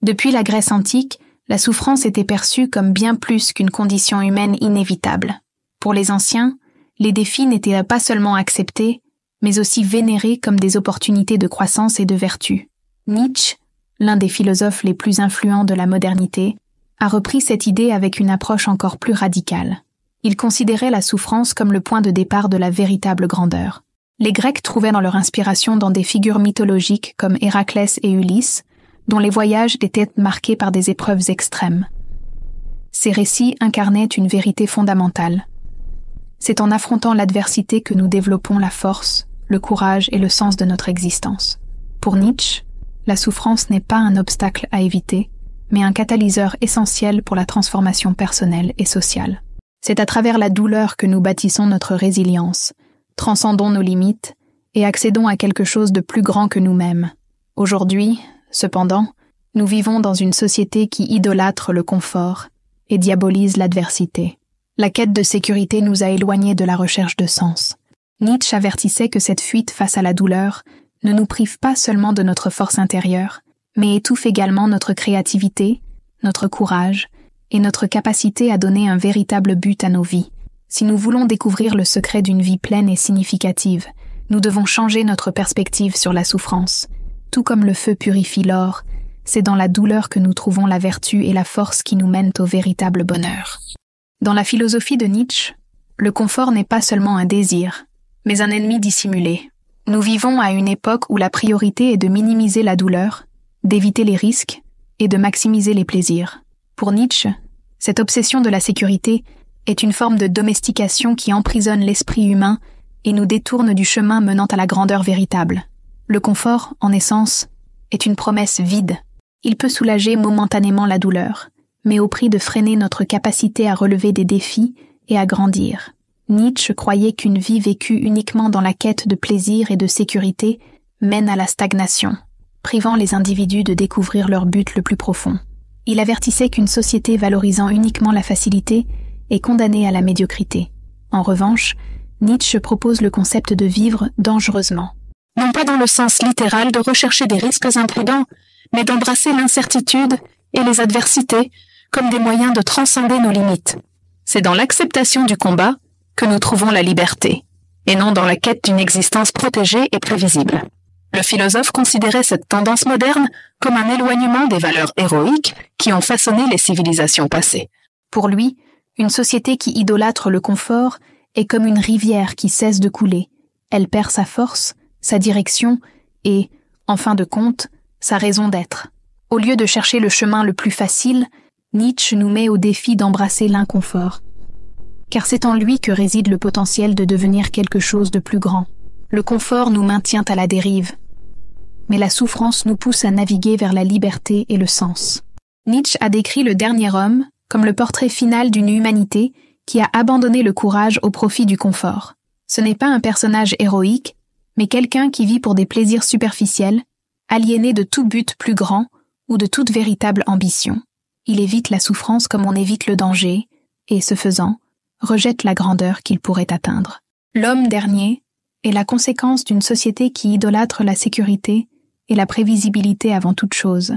Depuis la Grèce antique, la souffrance était perçue comme bien plus qu'une condition humaine inévitable. Pour les anciens, les défis n'étaient pas seulement acceptés, mais aussi vénérés comme des opportunités de croissance et de vertu. Nietzsche, l'un des philosophes les plus influents de la modernité, a repris cette idée avec une approche encore plus radicale. Il considérait la souffrance comme le point de départ de la véritable grandeur. Les Grecs trouvaient dans leur inspiration dans des figures mythologiques comme Héraclès et Ulysse, dont les voyages étaient marqués par des épreuves extrêmes. Ces récits incarnaient une vérité fondamentale. C'est en affrontant l'adversité que nous développons la force, le courage et le sens de notre existence. Pour Nietzsche, la souffrance n'est pas un obstacle à éviter, mais un catalyseur essentiel pour la transformation personnelle et sociale. C'est à travers la douleur que nous bâtissons notre résilience, transcendons nos limites et accédons à quelque chose de plus grand que nous-mêmes. Aujourd'hui, cependant, nous vivons dans une société qui idolâtre le confort et diabolise l'adversité. La quête de sécurité nous a éloignés de la recherche de sens. Nietzsche avertissait que cette fuite face à la douleur ne nous prive pas seulement de notre force intérieure, mais étouffe également notre créativité, notre courage et notre capacité à donner un véritable but à nos vies. Si nous voulons découvrir le secret d'une vie pleine et significative, nous devons changer notre perspective sur la souffrance. Tout comme le feu purifie l'or, c'est dans la douleur que nous trouvons la vertu et la force qui nous mènent au véritable bonheur. Dans la philosophie de Nietzsche, le confort n'est pas seulement un désir, mais un ennemi dissimulé. Nous vivons à une époque où la priorité est de minimiser la douleur, d'éviter les risques et de maximiser les plaisirs. Pour Nietzsche, cette obsession de la sécurité est une forme de domestication qui emprisonne l'esprit humain et nous détourne du chemin menant à la grandeur véritable. Le confort, en essence, est une promesse vide. Il peut soulager momentanément la douleur, mais au prix de freiner notre capacité à relever des défis et à grandir. Nietzsche croyait qu'une vie vécue uniquement dans la quête de plaisir et de sécurité mène à la stagnation, privant les individus de découvrir leur but le plus profond. Il avertissait qu'une société valorisant uniquement la facilité est condamnée à la médiocrité. En revanche, Nietzsche propose le concept de vivre dangereusement. Non pas dans le sens littéral de rechercher des risques imprudents, mais d'embrasser l'incertitude et les adversités comme des moyens de transcender nos limites. C'est dans l'acceptation du combat que nous trouvons la liberté, et non dans la quête d'une existence protégée et prévisible. Le philosophe considérait cette tendance moderne comme un éloignement des valeurs héroïques qui ont façonné les civilisations passées. Pour lui, une société qui idolâtre le confort est comme une rivière qui cesse de couler. Elle perd sa force, sa direction et, en fin de compte, sa raison d'être. Au lieu de chercher le chemin le plus facile, Nietzsche nous met au défi d'embrasser l'inconfort. Car c'est en lui que réside le potentiel de devenir quelque chose de plus grand. Le confort nous maintient à la dérive, mais la souffrance nous pousse à naviguer vers la liberté et le sens. Nietzsche a décrit le dernier homme comme le portrait final d'une humanité qui a abandonné le courage au profit du confort. Ce n'est pas un personnage héroïque, mais quelqu'un qui vit pour des plaisirs superficiels, aliéné de tout but plus grand ou de toute véritable ambition. Il évite la souffrance comme on évite le danger, et ce faisant, rejette la grandeur qu'il pourrait atteindre. L'homme dernier est la conséquence d'une société qui idolâtre la sécurité et la prévisibilité avant toute chose.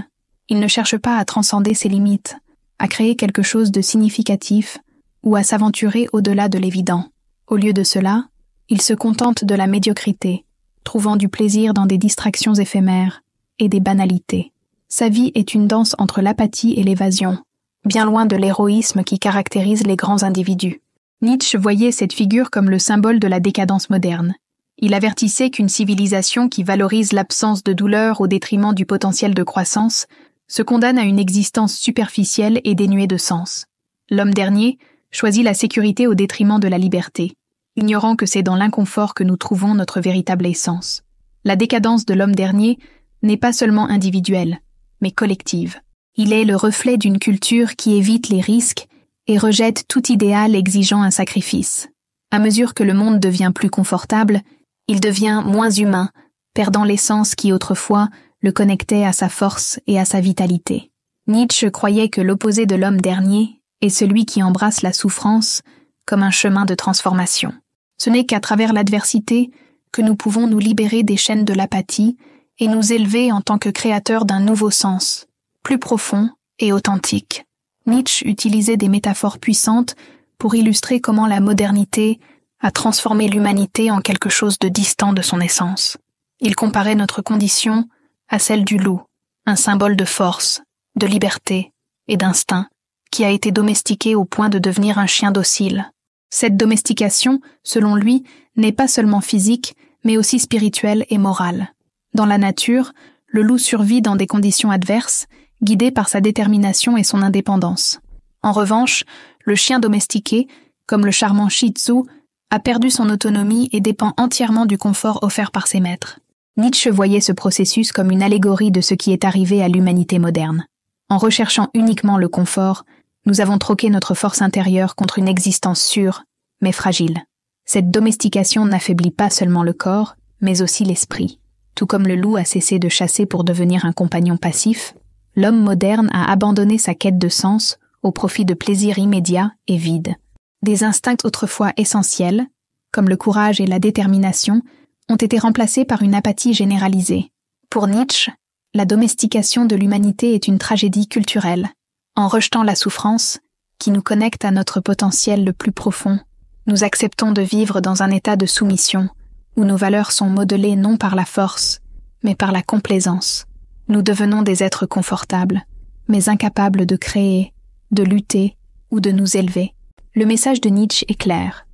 Il ne cherche pas à transcender ses limites, à créer quelque chose de significatif ou à s'aventurer au-delà de l'évident. Au lieu de cela, il se contente de la médiocrité, trouvant du plaisir dans des distractions éphémères et des banalités. Sa vie est une danse entre l'apathie et l'évasion, bien loin de l'héroïsme qui caractérise les grands individus. Nietzsche voyait cette figure comme le symbole de la décadence moderne. Il avertissait qu'une civilisation qui valorise l'absence de douleur au détriment du potentiel de croissance se condamne à une existence superficielle et dénuée de sens. L'homme dernier choisit la sécurité au détriment de la liberté, ignorant que c'est dans l'inconfort que nous trouvons notre véritable essence. La décadence de l'homme dernier n'est pas seulement individuelle, mais collective. Il est le reflet d'une culture qui évite les risques et rejette tout idéal exigeant un sacrifice. À mesure que le monde devient plus confortable, il devient moins humain, perdant l'essence qui autrefois le connectait à sa force et à sa vitalité. Nietzsche croyait que l'opposé de l'homme dernier est celui qui embrasse la souffrance comme un chemin de transformation. Ce n'est qu'à travers l'adversité que nous pouvons nous libérer des chaînes de l'apathie et nous élever en tant que créateurs d'un nouveau sens, plus profond et authentique. Nietzsche utilisait des métaphores puissantes pour illustrer comment la modernité a transformé l'humanité en quelque chose de distant de son essence. Il comparait notre condition à celle du loup, un symbole de force, de liberté et d'instinct, qui a été domestiqué au point de devenir un chien docile. Cette domestication, selon lui, n'est pas seulement physique, mais aussi spirituelle et morale. Dans la nature, le loup survit dans des conditions adverses, guidé par sa détermination et son indépendance. En revanche, le chien domestiqué, comme le charmant Shih Tzu, a perdu son autonomie et dépend entièrement du confort offert par ses maîtres. Nietzsche voyait ce processus comme une allégorie de ce qui est arrivé à l'humanité moderne. En recherchant uniquement le confort, nous avons troqué notre force intérieure contre une existence sûre, mais fragile. Cette domestication n'affaiblit pas seulement le corps, mais aussi l'esprit. Tout comme le loup a cessé de chasser pour devenir un compagnon passif, l'homme moderne a abandonné sa quête de sens au profit de plaisirs immédiats et vides. Des instincts autrefois essentiels, comme le courage et la détermination, ont été remplacés par une apathie généralisée. Pour Nietzsche, la domestication de l'humanité est une tragédie culturelle. En rejetant la souffrance, qui nous connecte à notre potentiel le plus profond, nous acceptons de vivre dans un état de soumission, où nos valeurs sont modelées non par la force, mais par la complaisance. Nous devenons des êtres confortables, mais incapables de créer, de lutter ou de nous élever. Le message de Nietzsche est clair.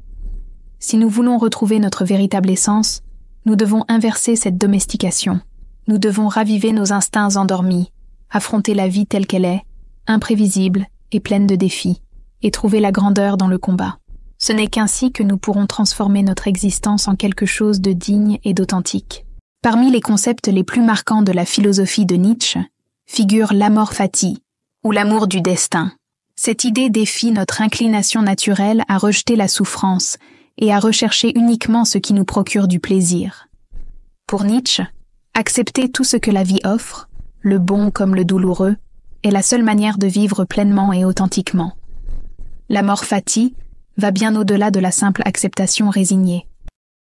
Si nous voulons retrouver notre véritable essence, nous devons inverser cette domestication. Nous devons raviver nos instincts endormis, affronter la vie telle qu'elle est, imprévisible et pleine de défis, et trouver la grandeur dans le combat. Ce n'est qu'ainsi que nous pourrons transformer notre existence en quelque chose de digne et d'authentique. Parmi les concepts les plus marquants de la philosophie de Nietzsche figure l'amor fati, ou l'amour du destin. Cette idée défie notre inclination naturelle à rejeter la souffrance et à rechercher uniquement ce qui nous procure du plaisir. Pour Nietzsche, accepter tout ce que la vie offre, le bon comme le douloureux, est la seule manière de vivre pleinement et authentiquement. L'amor fati va bien au-delà de la simple acceptation résignée.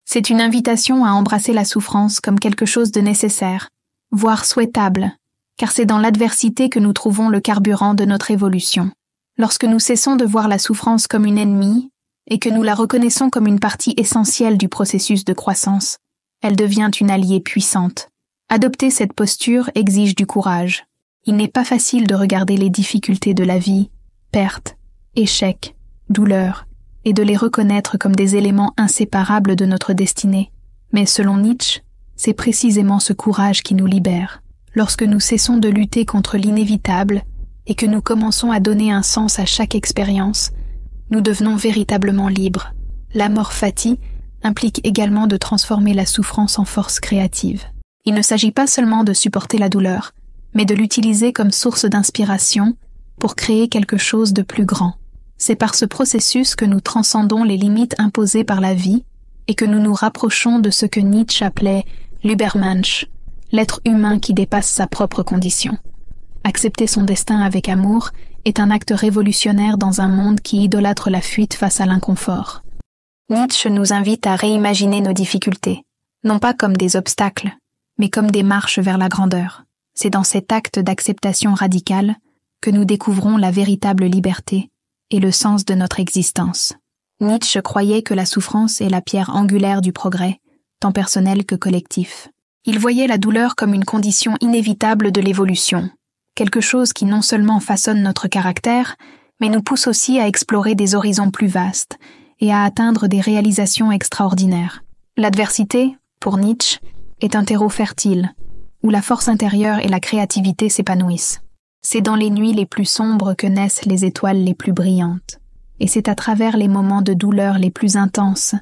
C'est une invitation à embrasser la souffrance comme quelque chose de nécessaire, voire souhaitable, car c'est dans l'adversité que nous trouvons le carburant de notre évolution. Lorsque nous cessons de voir la souffrance comme une ennemie et que nous la reconnaissons comme une partie essentielle du processus de croissance, elle devient une alliée puissante. Adopter cette posture exige du courage. Il n'est pas facile de regarder les difficultés de la vie, pertes, échecs, douleurs, et de les reconnaître comme des éléments inséparables de notre destinée. Mais selon Nietzsche, c'est précisément ce courage qui nous libère. Lorsque nous cessons de lutter contre l'inévitable et que nous commençons à donner un sens à chaque expérience, nous devenons véritablement libres. L'amor fati implique également de transformer la souffrance en force créative. Il ne s'agit pas seulement de supporter la douleur, mais de l'utiliser comme source d'inspiration pour créer quelque chose de plus grand. C'est par ce processus que nous transcendons les limites imposées par la vie et que nous nous rapprochons de ce que Nietzsche appelait l'Übermensch, l'être humain qui dépasse sa propre condition. Accepter son destin avec amour est un acte révolutionnaire dans un monde qui idolâtre la fuite face à l'inconfort. Nietzsche nous invite à réimaginer nos difficultés, non pas comme des obstacles, mais comme des marches vers la grandeur. C'est dans cet acte d'acceptation radicale que nous découvrons la véritable liberté et le sens de notre existence. Nietzsche croyait que la souffrance est la pierre angulaire du progrès, tant personnel que collectif. Il voyait la douleur comme une condition inévitable de l'évolution, quelque chose qui non seulement façonne notre caractère, mais nous pousse aussi à explorer des horizons plus vastes et à atteindre des réalisations extraordinaires. L'adversité, pour Nietzsche, est un terreau fertile, où la force intérieure et la créativité s'épanouissent. C'est dans les nuits les plus sombres que naissent les étoiles les plus brillantes, et c'est à travers les moments de douleur les plus intenses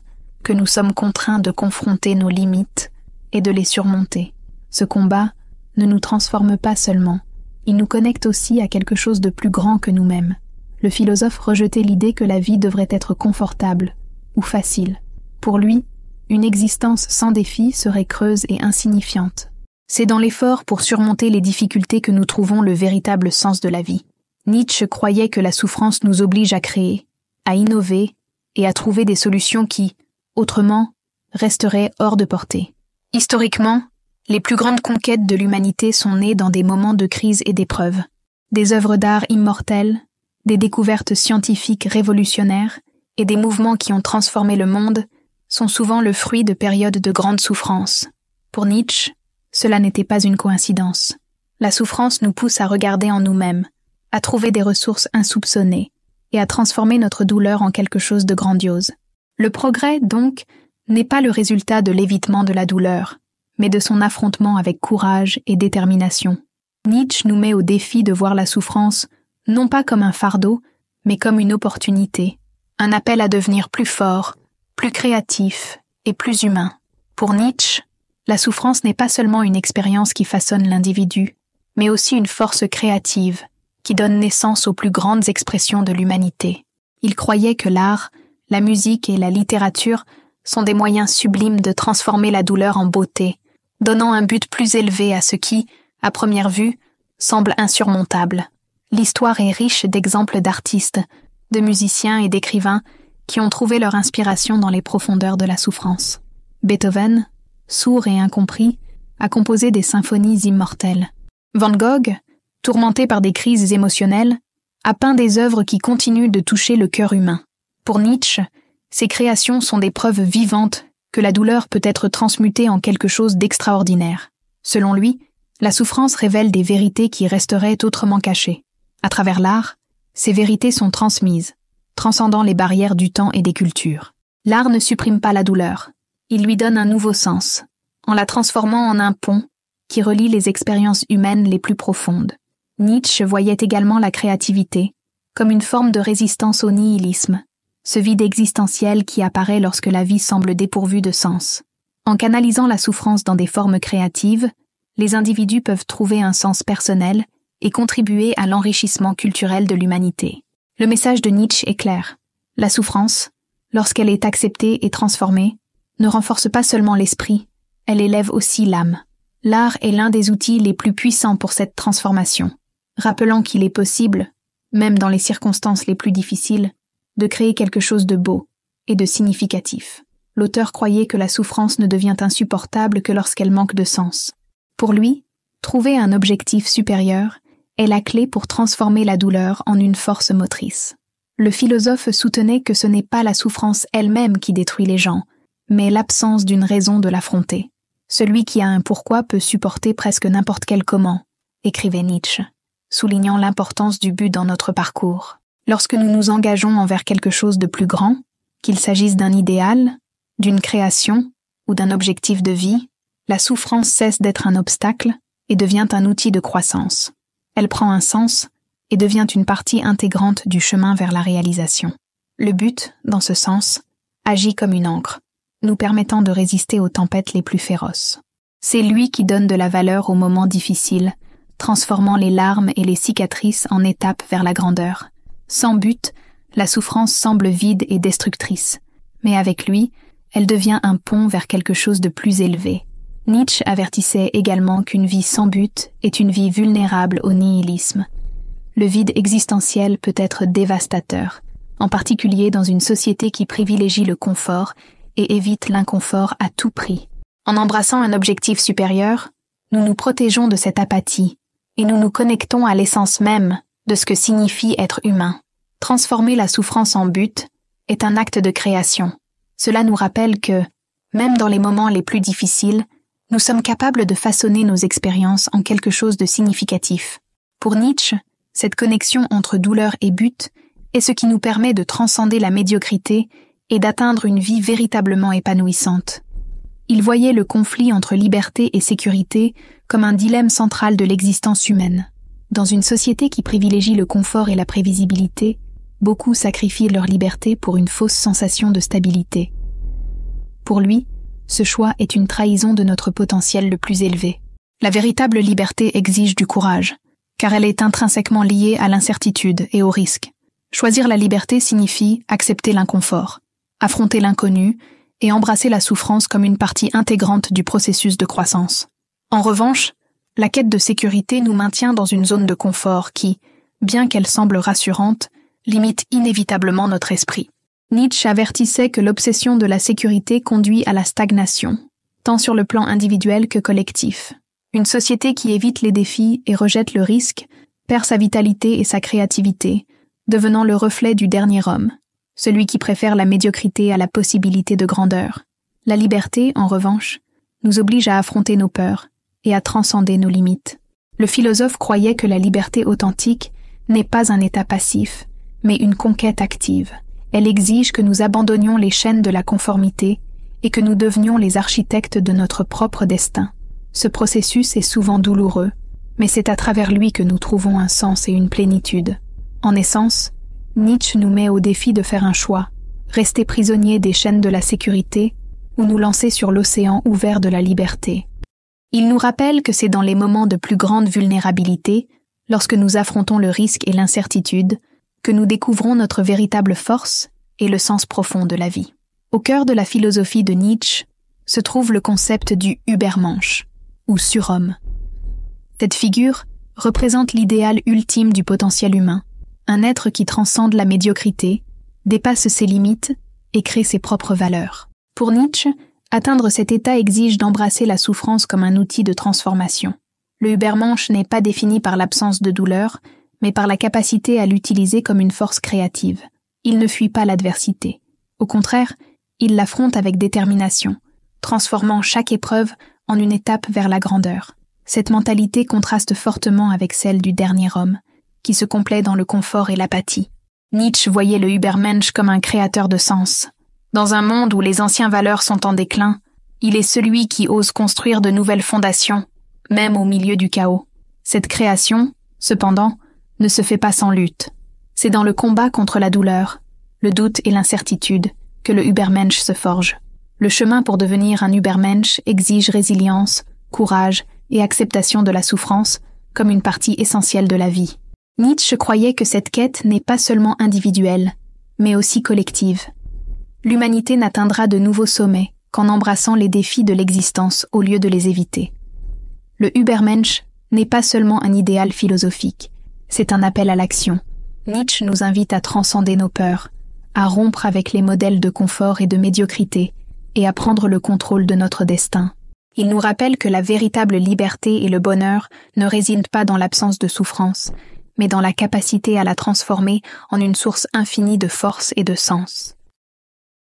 que nous sommes contraints de confronter nos limites et de les surmonter. Ce combat ne nous transforme pas seulement, il nous connecte aussi à quelque chose de plus grand que nous-mêmes. Le philosophe rejetait l'idée que la vie devrait être confortable ou facile. Pour lui, une existence sans défi serait creuse et insignifiante. C'est dans l'effort pour surmonter les difficultés que nous trouvons le véritable sens de la vie. Nietzsche croyait que la souffrance nous oblige à créer, à innover et à trouver des solutions qui, autrement, resteraient hors de portée. Historiquement, Les plus grandes conquêtes de l'humanité sont nées dans des moments de crise et d'épreuve. Des œuvres d'art immortelles, des découvertes scientifiques révolutionnaires et des mouvements qui ont transformé le monde sont souvent le fruit de périodes de grande souffrance. Pour Nietzsche, cela n'était pas une coïncidence. La souffrance nous pousse à regarder en nous-mêmes, à trouver des ressources insoupçonnées et à transformer notre douleur en quelque chose de grandiose. Le progrès, donc, n'est pas le résultat de l'évitement de la douleur, mais de son affrontement avec courage et détermination. Nietzsche nous met au défi de voir la souffrance non pas comme un fardeau, mais comme une opportunité, un appel à devenir plus fort, plus créatif et plus humain. Pour Nietzsche, la souffrance n'est pas seulement une expérience qui façonne l'individu, mais aussi une force créative qui donne naissance aux plus grandes expressions de l'humanité. Il croyait que l'art, la musique et la littérature sont des moyens sublimes de transformer la douleur en beauté, donnant un but plus élevé à ce qui, à première vue, semble insurmontable. L'histoire est riche d'exemples d'artistes, de musiciens et d'écrivains qui ont trouvé leur inspiration dans les profondeurs de la souffrance. Beethoven, sourd et incompris, a composé des symphonies immortelles. Van Gogh, tourmenté par des crises émotionnelles, a peint des œuvres qui continuent de toucher le cœur humain. Pour Nietzsche, ces créations sont des preuves vivantes que la douleur peut être transmutée en quelque chose d'extraordinaire. Selon lui, la souffrance révèle des vérités qui resteraient autrement cachées. À travers l'art, ces vérités sont transmises, transcendant les barrières du temps et des cultures. L'art ne supprime pas la douleur, il lui donne un nouveau sens, en la transformant en un pont qui relie les expériences humaines les plus profondes. Nietzsche voyait également la créativité comme une forme de résistance au nihilisme, ce vide existentiel qui apparaît lorsque la vie semble dépourvue de sens. En canalisant la souffrance dans des formes créatives, les individus peuvent trouver un sens personnel et contribuer à l'enrichissement culturel de l'humanité. Le message de Nietzsche est clair. La souffrance, lorsqu'elle est acceptée et transformée, ne renforce pas seulement l'esprit, elle élève aussi l'âme. L'art est l'un des outils les plus puissants pour cette transformation, rappelant qu'il est possible, même dans les circonstances les plus difficiles, de créer quelque chose de beau et de significatif. L'auteur croyait que la souffrance ne devient insupportable que lorsqu'elle manque de sens. Pour lui, trouver un objectif supérieur est la clé pour transformer la douleur en une force motrice. Le philosophe soutenait que ce n'est pas la souffrance elle-même qui détruit les gens, mais l'absence d'une raison de l'affronter. Celui qui a un pourquoi peut supporter presque n'importe quel comment, écrivait Nietzsche, soulignant l'importance du but dans notre parcours. Lorsque nous nous engageons envers quelque chose de plus grand, qu'il s'agisse d'un idéal, d'une création ou d'un objectif de vie, la souffrance cesse d'être un obstacle et devient un outil de croissance. Elle prend un sens et devient une partie intégrante du chemin vers la réalisation. Le but, dans ce sens, agit comme une ancre, nous permettant de résister aux tempêtes les plus féroces. C'est lui qui donne de la valeur aux moments difficiles, transformant les larmes et les cicatrices en étapes vers la grandeur. Sans but, la souffrance semble vide et destructrice, mais avec lui, elle devient un pont vers quelque chose de plus élevé. Nietzsche avertissait également qu'une vie sans but est une vie vulnérable au nihilisme. Le vide existentiel peut être dévastateur, en particulier dans une société qui privilégie le confort et évite l'inconfort à tout prix. En embrassant un objectif supérieur, nous nous protégeons de cette apathie et nous nous connectons à l'essence même de ce que signifie être humain. Transformer la souffrance en but est un acte de création. Cela nous rappelle que, même dans les moments les plus difficiles, nous sommes capables de façonner nos expériences en quelque chose de significatif. Pour Nietzsche, cette connexion entre douleur et but est ce qui nous permet de transcender la médiocrité et d'atteindre une vie véritablement épanouissante. Il voyait le conflit entre liberté et sécurité comme un dilemme central de l'existence humaine. Dans une société qui privilégie le confort et la prévisibilité, beaucoup sacrifient leur liberté pour une fausse sensation de stabilité. Pour lui, ce choix est une trahison de notre potentiel le plus élevé. La véritable liberté exige du courage, car elle est intrinsèquement liée à l'incertitude et au risque. Choisir la liberté signifie accepter l'inconfort, affronter l'inconnu et embrasser la souffrance comme une partie intégrante du processus de croissance. En revanche, la quête de sécurité nous maintient dans une zone de confort qui, bien qu'elle semble rassurante, limite inévitablement notre esprit. Nietzsche avertissait que l'obsession de la sécurité conduit à la stagnation, tant sur le plan individuel que collectif. Une société qui évite les défis et rejette le risque perd sa vitalité et sa créativité, devenant le reflet du dernier homme, celui qui préfère la médiocrité à la possibilité de grandeur. La liberté, en revanche, nous oblige à affronter nos peurs et à transcender nos limites. Le philosophe croyait que la liberté authentique n'est pas un état passif, mais une conquête active. Elle exige que nous abandonnions les chaînes de la conformité et que nous devenions les architectes de notre propre destin. Ce processus est souvent douloureux, mais c'est à travers lui que nous trouvons un sens et une plénitude. En essence, Nietzsche nous met au défi de faire un choix, rester prisonnier des chaînes de la sécurité ou nous lancer sur l'océan ouvert de la liberté. Il nous rappelle que c'est dans les moments de plus grande vulnérabilité, lorsque nous affrontons le risque et l'incertitude, que nous découvrons notre véritable force et le sens profond de la vie. Au cœur de la philosophie de Nietzsche se trouve le concept du Übermensch, ou surhomme. Cette figure représente l'idéal ultime du potentiel humain, un être qui transcende la médiocrité, dépasse ses limites et crée ses propres valeurs. Pour Nietzsche, atteindre cet état exige d'embrasser la souffrance comme un outil de transformation. Le Übermensch n'est pas défini par l'absence de douleur, mais par la capacité à l'utiliser comme une force créative. Il ne fuit pas l'adversité. Au contraire, il l'affronte avec détermination, transformant chaque épreuve en une étape vers la grandeur. Cette mentalité contraste fortement avec celle du dernier homme, qui se complaît dans le confort et l'apathie. Nietzsche voyait le Übermensch comme un créateur de sens. Dans un monde où les anciennes valeurs sont en déclin, il est celui qui ose construire de nouvelles fondations, même au milieu du chaos. Cette création, cependant, ne se fait pas sans lutte. C'est dans le combat contre la douleur, le doute et l'incertitude que le Übermensch se forge. Le chemin pour devenir un Übermensch exige résilience, courage et acceptation de la souffrance comme une partie essentielle de la vie. Nietzsche croyait que cette quête n'est pas seulement individuelle, mais aussi collective. L'humanité n'atteindra de nouveaux sommets qu'en embrassant les défis de l'existence au lieu de les éviter. Le Übermensch n'est pas seulement un idéal philosophique, c'est un appel à l'action. Nietzsche nous invite à transcender nos peurs, à rompre avec les modèles de confort et de médiocrité, et à prendre le contrôle de notre destin. Il nous rappelle que la véritable liberté et le bonheur ne résident pas dans l'absence de souffrance, mais dans la capacité à la transformer en une source infinie de force et de sens.